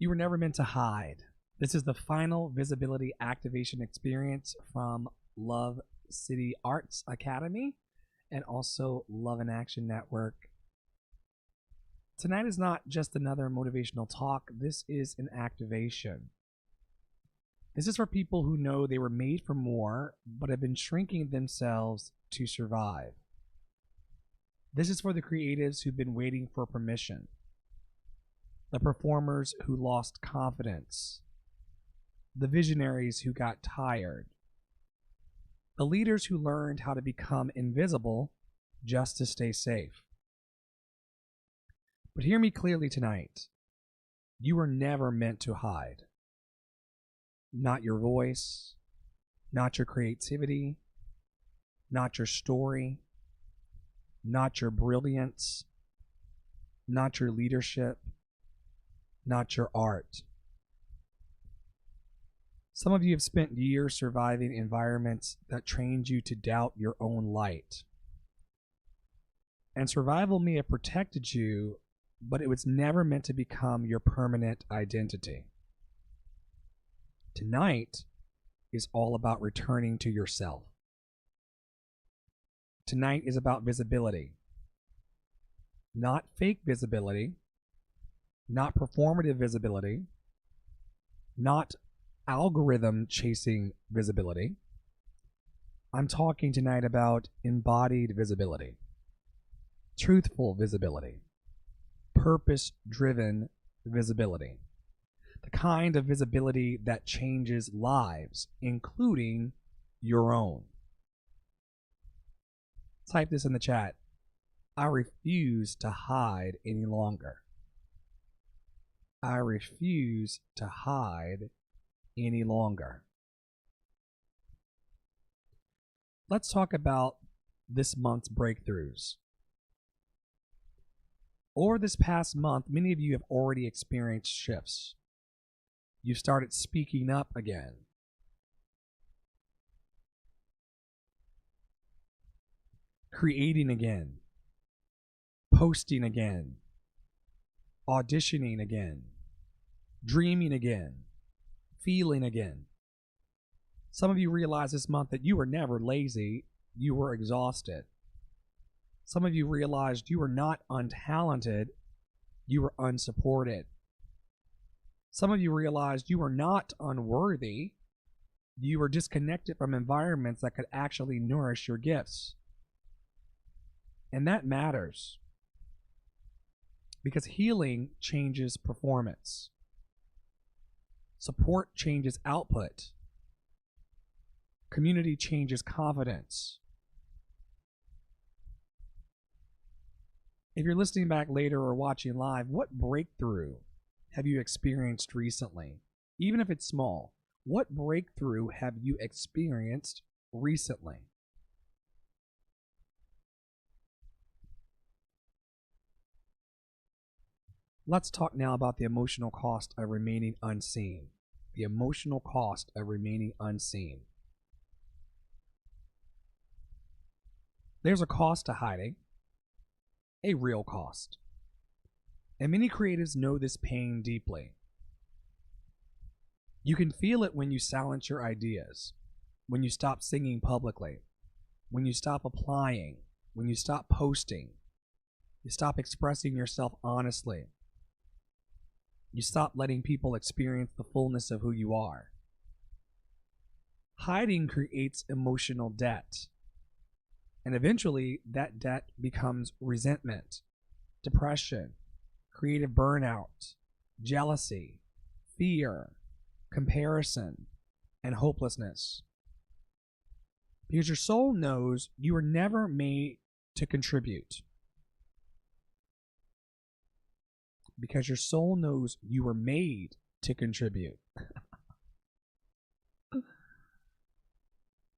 You were never meant to hide. This is the final visibility activation experience from Love City Arts Academy and also Love in Action Network. Tonight is not just another motivational talk, this is an activation. This is for people who know they were made for more but have been shrinking themselves to survive. This is for the creatives who've been waiting for permission, the performers who lost confidence, the visionaries who got tired, the leaders who learned how to become invisible just to stay safe. But hear me clearly tonight. You were never meant to hide. Not your voice, not your creativity, not your story, not your brilliance, not your leadership, not your art. Some of you have spent years surviving environments that trained you to doubt your own light. And survival may have protected you, but it was never meant to become your permanent identity. Tonight is all about returning to yourself. Tonight is about visibility. Not fake visibility, not performative visibility, not algorithm chasing visibility. I'm talking tonight about embodied visibility, truthful visibility, purpose-driven visibility, the kind of visibility that changes lives, including your own. Type this in the chat. I refuse to hide any longer. I refuse to hide any longer. Let's talk about this month's breakthroughs. Over this past month, many of you have already experienced shifts. You started speaking up again. Creating again. Posting again. Auditioning again. Dreaming again. Feeling again. Some of you realized this month that you were never lazy, you were exhausted. Some of you realized you were not untalented, you were unsupported. Some of you realized you were not unworthy, you were disconnected from environments that could actually nourish your gifts. And that matters, because healing changes performance. Support changes output. Community changes confidence. If you're listening back later or watching live, what breakthrough have you experienced recently? Even if it's small, what breakthrough have you experienced recently? Let's talk now about the emotional cost of remaining unseen. The emotional cost of remaining unseen. There's a cost to hiding, a real cost. And many creatives know this pain deeply. You can feel it when you silence your ideas, when you stop singing publicly, when you stop applying, when you stop posting, you stop expressing yourself honestly. You stop letting people experience the fullness of who you are. Hiding creates emotional debt. And eventually, that debt becomes resentment, depression, creative burnout, jealousy, fear, comparison, and hopelessness. Because your soul knows you were never made to contribute. Because your soul knows you were made to contribute.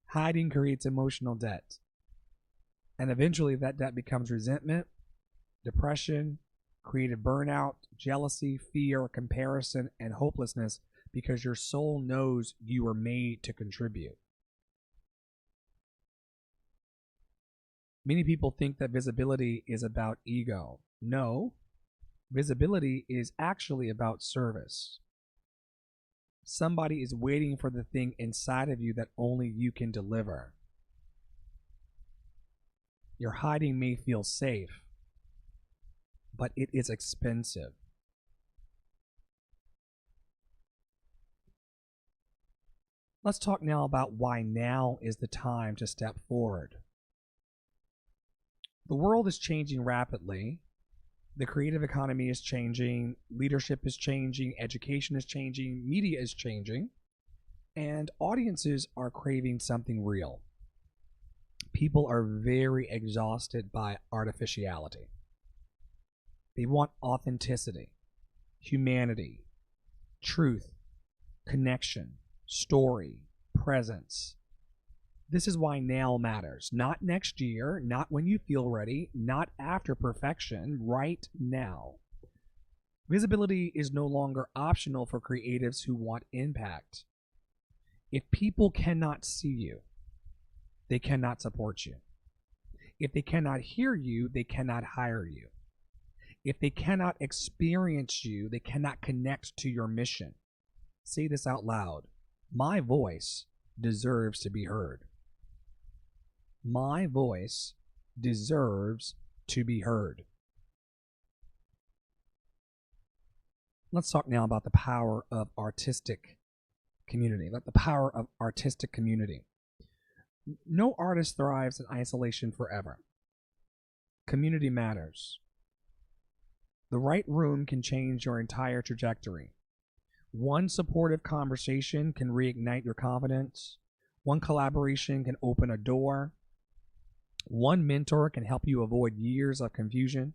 Hiding creates emotional debt. And eventually that debt becomes resentment, depression, creative burnout, jealousy, fear, comparison, and hopelessness, because your soul knows you were made to contribute. Many people think that visibility is about ego. No, Visibility is actually about service. Somebody is waiting for the thing inside of you that only you can deliver. Your hiding may feel safe, but it is expensive. Let's talk now about why now is the time to step forward. The world is changing rapidly. The creative economy is changing, leadership is changing, education is changing, media is changing, and audiences are craving something real. People are very exhausted by artificiality. They want authenticity, humanity, truth, connection, story, presence. This is why now matters. Not next year, not when you feel ready, not after perfection, right now. Visibility is no longer optional for creatives who want impact. If people cannot see you, they cannot support you. If they cannot hear you, they cannot hire you. If they cannot experience you, they cannot connect to your mission. Say this out loud. My voice deserves to be heard. My voice deserves to be heard. Let's talk now about the power of artistic community. The power of artistic community. No artist thrives in isolation forever. Community matters. The right room can change your entire trajectory. One supportive conversation can reignite your confidence. One collaboration can open a door. One mentor can help you avoid years of confusion.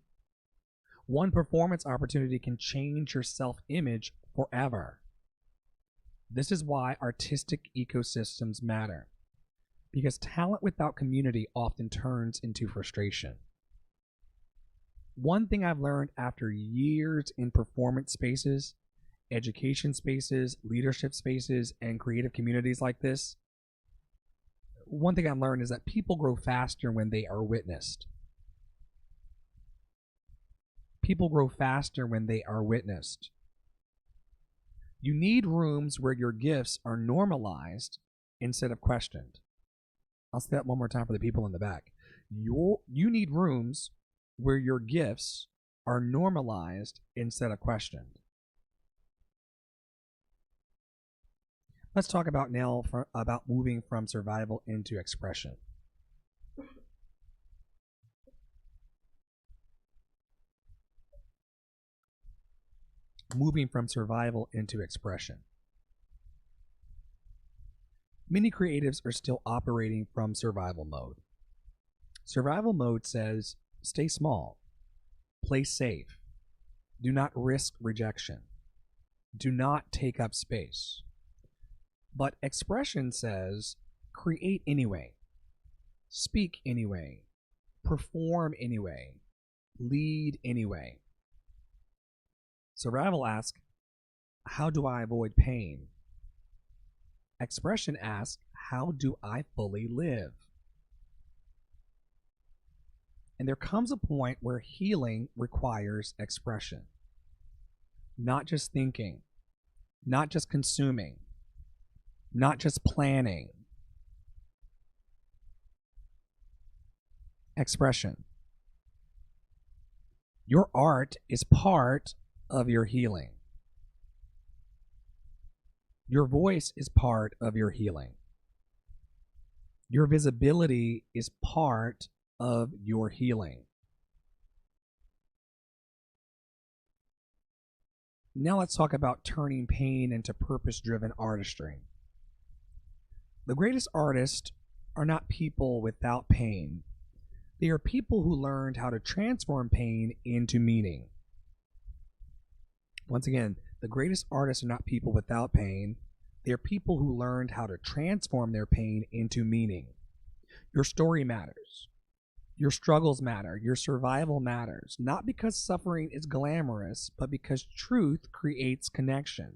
One performance opportunity can change your self-image forever. This is why artistic ecosystems matter, because talent without community often turns into frustration. One thing I've learned after years in performance spaces, education spaces, leadership spaces, and creative communities like this, one thing I've learned is that people grow faster when they are witnessed. People grow faster when they are witnessed. You need rooms where your gifts are normalized instead of questioned. I'll say that one more time for the people in the back. You need rooms where your gifts are normalized instead of questioned. Let's talk about now about moving from survival into expression. Moving from survival into expression. Many creatives are still operating from survival mode. Survival mode says, stay small, play safe, do not risk rejection, do not take up space. But expression says, create anyway, speak anyway, perform anyway, lead anyway. Survival asks, how do I avoid pain? Expression asks, how do I fully live? And there comes a point where healing requires expression. Not just thinking, not just consuming, not just planning. Expression. Your art is part of your healing. Your voice is part of your healing. Your visibility is part of your healing. Now let's talk about turning pain into purpose-driven artistry. The greatest artists are not people without pain. They are people who learned how to transform pain into meaning. Once again, the greatest artists are not people without pain. They are people who learned how to transform their pain into meaning. Your story matters. Your struggles matter. Your survival matters. Not because suffering is glamorous, but because truth creates connection.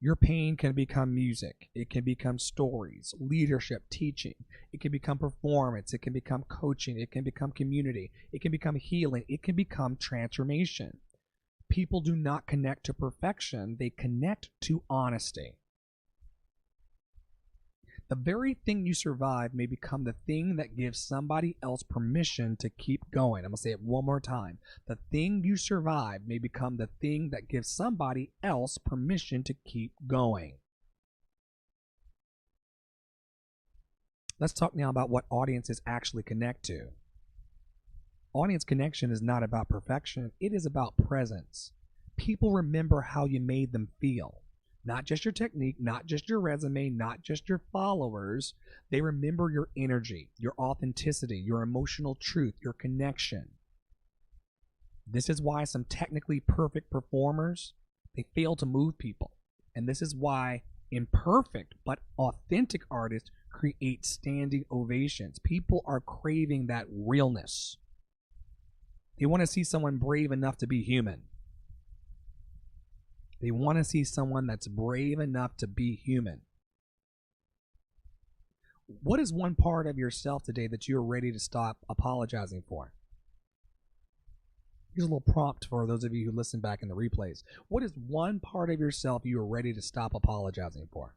Your pain can become music. It can become stories, leadership, teaching. It can become performance. It can become coaching. It can become community. It can become healing. It can become transformation. People do not connect to perfection. They connect to honesty. The very thing you survive may become the thing that gives somebody else permission to keep going. I'm going to say it one more time. The thing you survive may become the thing that gives somebody else permission to keep going. Let's talk now about what audiences actually connect to. Audience connection is not about perfection. It is about presence. People remember how you made them feel. Not just your technique, not just your resume, not just your followers. They remember your energy, your authenticity, your emotional truth, your connection. This is why some technically perfect performers, they fail to move people. And this is why imperfect but authentic artists create standing ovations. People are craving that realness. They want to see someone brave enough to be human. They want to see someone that's brave enough to be human. What is one part of yourself today that you're ready to stop apologizing for? Here's a little prompt for those of you who listen back in the replays. What is one part of yourself you are ready to stop apologizing for?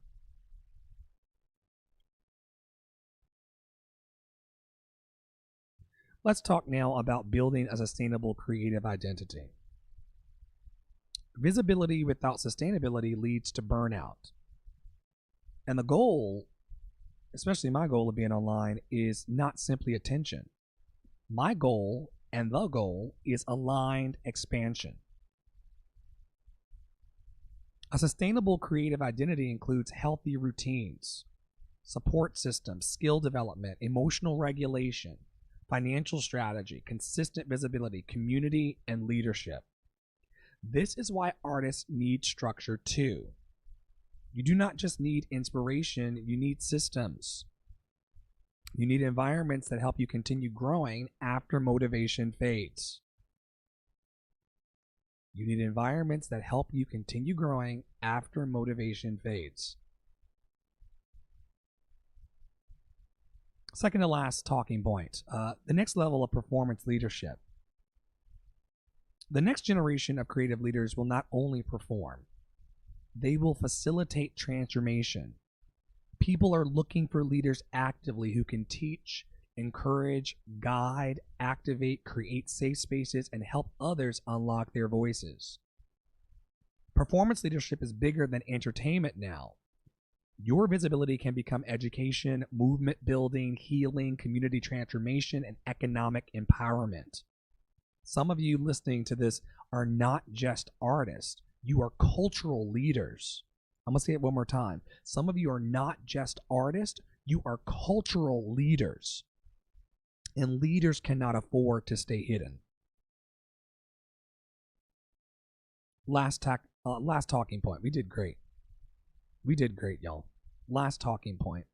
Let's talk now about building a sustainable creative identity. Visibility without sustainability leads to burnout. And the goal, especially my goal of being online, is not simply attention. My goal and the goal is aligned expansion. A sustainable creative identity includes healthy routines, support systems, skill development, emotional regulation, financial strategy, consistent visibility, community, and leadership. This is why artists need structure too. You do not just need inspiration, you need systems. You need environments that help you continue growing after motivation fades. You need environments that help you continue growing after motivation fades. Second to last talking point, the next level of performance leadership. The next generation of creative leaders will not only perform, they will facilitate transformation. People are looking for leaders actively who can teach, encourage, guide, activate, create safe spaces, and help others unlock their voices. Performance leadership is bigger than entertainment now. Your visibility can become education, movement building, healing, community transformation, and economic empowerment. Some of you listening to this are not just artists. You are cultural leaders. I'm going to say it one more time. Some of you are not just artists. You are cultural leaders. And leaders cannot afford to stay hidden. Last talking point. We did great. We did great, y'all. Last talking point.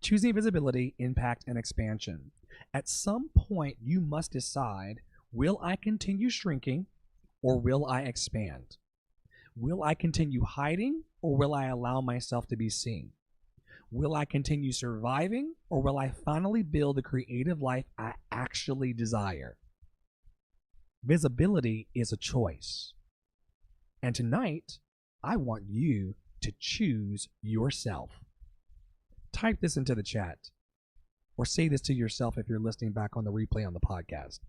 Choosing visibility, impact, and expansion. At some point, you must decide, will I continue shrinking or will I expand? Will I continue hiding or will I allow myself to be seen? Will I continue surviving or will I finally build the creative life I actually desire? Visibility is a choice. And tonight, I want you to choose yourself. Type this into the chat or say this to yourself if you're listening back on the replay on the podcast.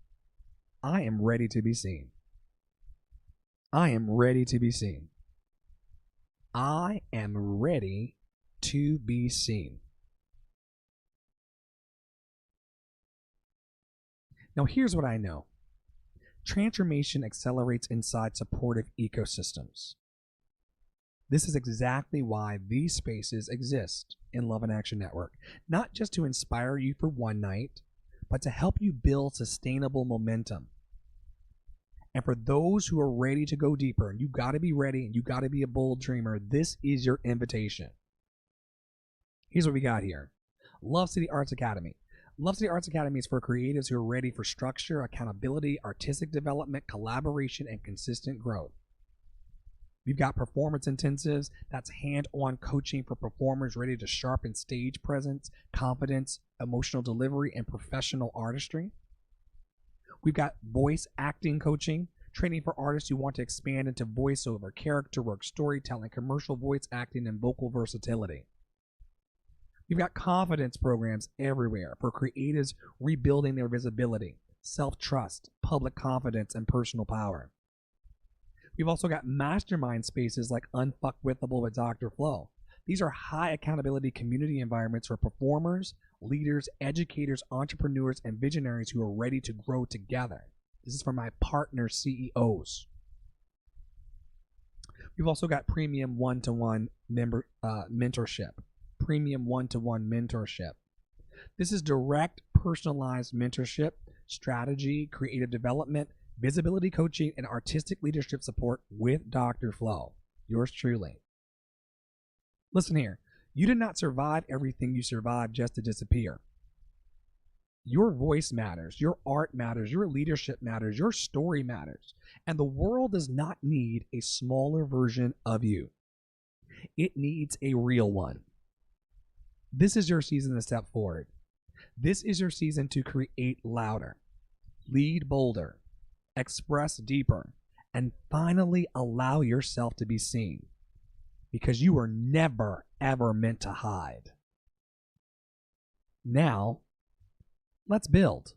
I am ready to be seen. I am ready to be seen. I am ready to be seen. Now, here's what I know. Transformation accelerates inside supportive ecosystems. This is exactly why these spaces exist in Love in Action Network. Not just to inspire you for one night, but to help you build sustainable momentum. And for those who are ready to go deeper, and you got to be ready and you got to be a bold dreamer, this is your invitation. Here's what we got here. Love City Arts Academy. Love City Arts Academy is for creatives who are ready for structure, accountability, artistic development, collaboration, and consistent growth. We've got performance intensives. That's hand-on coaching for performers ready to sharpen stage presence, confidence, emotional delivery, and professional artistry. We've got voice acting coaching, training for artists who want to expand into voiceover, character work, storytelling, commercial voice acting, and vocal versatility. We've got confidence programs everywhere for creatives rebuilding their visibility, self-trust, public confidence, and personal power. We've also got mastermind spaces like Unfuckwithable with Dr. Flo. These are high accountability community environments for performers, leaders, educators, entrepreneurs, and visionaries who are ready to grow together. This is for my partner CEOs. We've also got premium one-to-one mentorship. Premium one-to-one mentorship. This is direct, personalized mentorship, strategy, creative development, visibility coaching, and artistic leadership support with Dr. Flo. Yours truly. Listen here, you did not survive everything you survived just to disappear. Your voice matters, your art matters, your leadership matters, your story matters, and the world does not need a smaller version of you. It needs a real one. This is your season to step forward. This is your season to create louder, lead bolder, express deeper, and finally allow yourself to be seen, because you were never, ever meant to hide. Now, let's build.